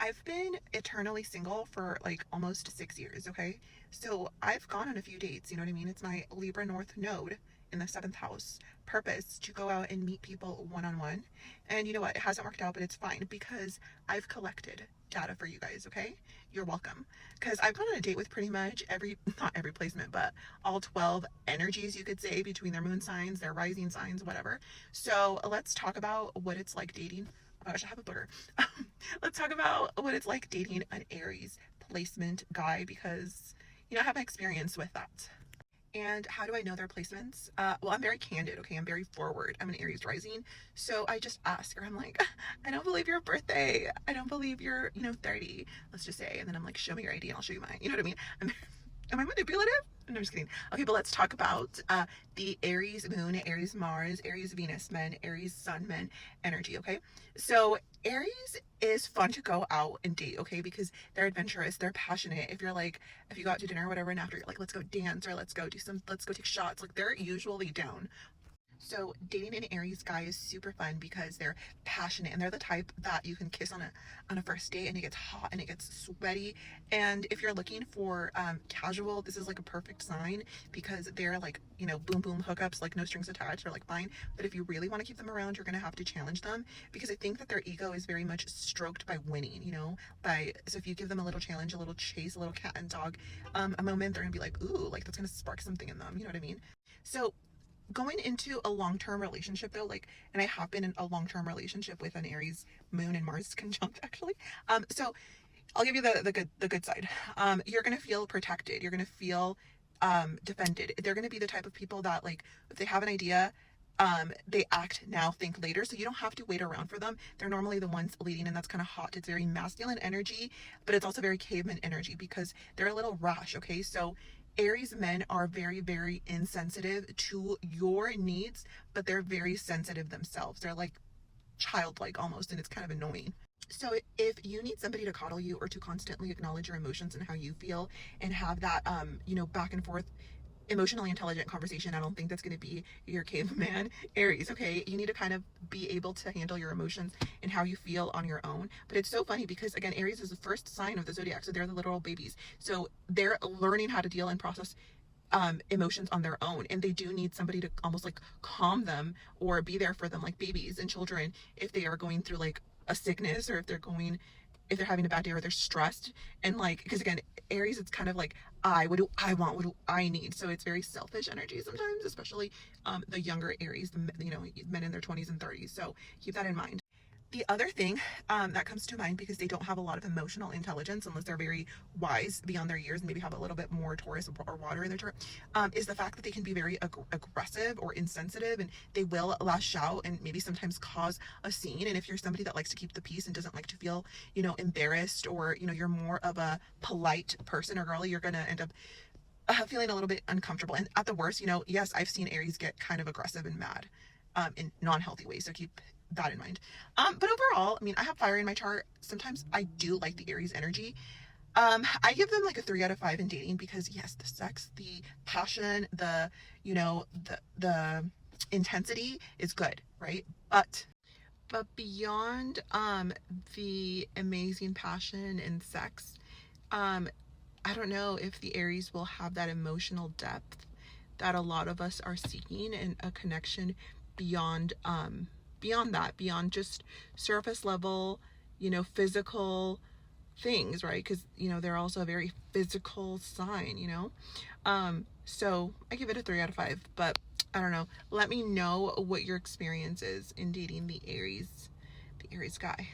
I've been eternally single for like almost 6 years, okay? So I've gone on a few dates, you know what I mean? It's my Libra North node in the seventh house purpose to go out and meet people one on one. And you know what? It hasn't worked out, but it's fine because I've collected data for you guys, okay? You're welcome. Because I've gone on a date with pretty much not every placement, but all 12 energies, you could say, between their moon signs, their rising signs, whatever. So let's talk about what it's like dating. Oh my gosh, I have a booger. Let's talk about what it's like dating an Aries placement guy because, I have my experience with that. And how do I know their placements? Well, I'm very candid, okay? I'm very forward. I'm an Aries rising. So I just ask her, I'm like, I don't believe your birthday. I don't believe you're, 30, let's just say. And then I'm like, show me your ID and I'll show you mine. You know what I mean? Am I manipulative? No, I'm just kidding. Okay, but let's talk about the Aries Moon, Aries Mars, Aries Venus men, Aries Sun men energy, okay? So Aries is fun to go out and date, okay? Because they're adventurous, they're passionate. If you go out to dinner or whatever and after you're like, let's go dance or let's go take shots, like they're usually down. So dating an Aries guy is super fun because they're passionate and they're the type that you can kiss on a first date and it gets hot and it gets sweaty. And if you're looking for casual, this is like a perfect sign because they're like, boom boom hookups, like no strings attached, are like fine. But if you really want to keep them around, you're gonna have to challenge them because I think that their ego is very much stroked by winning, so if you give them a little challenge, a little chase, a little cat and dog a moment, they're gonna be like, ooh, like that's gonna spark something in them, you know what I mean? So going into a long-term relationship though, and I have been in a long-term relationship with an Aries moon and Mars conjunct actually. So I'll give you the good side. You're gonna feel protected, you're gonna feel defended. They're gonna be the type of people that, like, if they have an idea, they act now, think later. So you don't have to wait around for them. They're normally the ones leading, and that's kind of hot. It's very masculine energy, but it's also very caveman energy because they're a little rash, okay? So Aries men are very, very insensitive to your needs, but they're very sensitive themselves. They're like childlike almost, and it's kind of annoying. So if you need somebody to coddle you or to constantly acknowledge your emotions and how you feel and have that back and forth emotionally intelligent conversation, I don't think that's going to be your caveman Aries, okay? You need to kind of be able to handle your emotions and how you feel on your own. But it's so funny because, again, Aries is the first sign of the zodiac, so they're the literal babies. So they're learning how to deal and process emotions on their own, and they do need somebody to almost like calm them or be there for them, like babies and children, if they are going through like a sickness or if they're having a bad day or they're stressed. And like, because again, Aries, it's kind of like, what do I want, what do I need? So it's very selfish energy sometimes, especially the younger Aries, men in their 20s and 30s. So keep that in mind. The other thing that comes to mind, because they don't have a lot of emotional intelligence unless they're very wise beyond their years and maybe have a little bit more Taurus or water in their chart, is the fact that they can be very aggressive or insensitive, and they will lash out and maybe sometimes cause a scene. And if you're somebody that likes to keep the peace and doesn't like to feel, embarrassed, or, you're more of a polite person or girl, you're going to end up feeling a little bit uncomfortable. And at the worst, yes, I've seen Aries get kind of aggressive and mad in non-healthy ways. So keep that in mind. But overall, I mean, I have fire in my chart. Sometimes I do like the Aries energy. I give them like a 3 out of 5 in dating because yes, the sex, the passion, the intensity is good, right? But beyond the amazing passion and sex, I don't know if the Aries will have that emotional depth that a lot of us are seeking, and a connection beyond beyond just surface level, physical things, right? Because they're also a very physical sign. So I give it a 3 out of 5. But I don't know, let me know what your experience is in dating the Aries guy.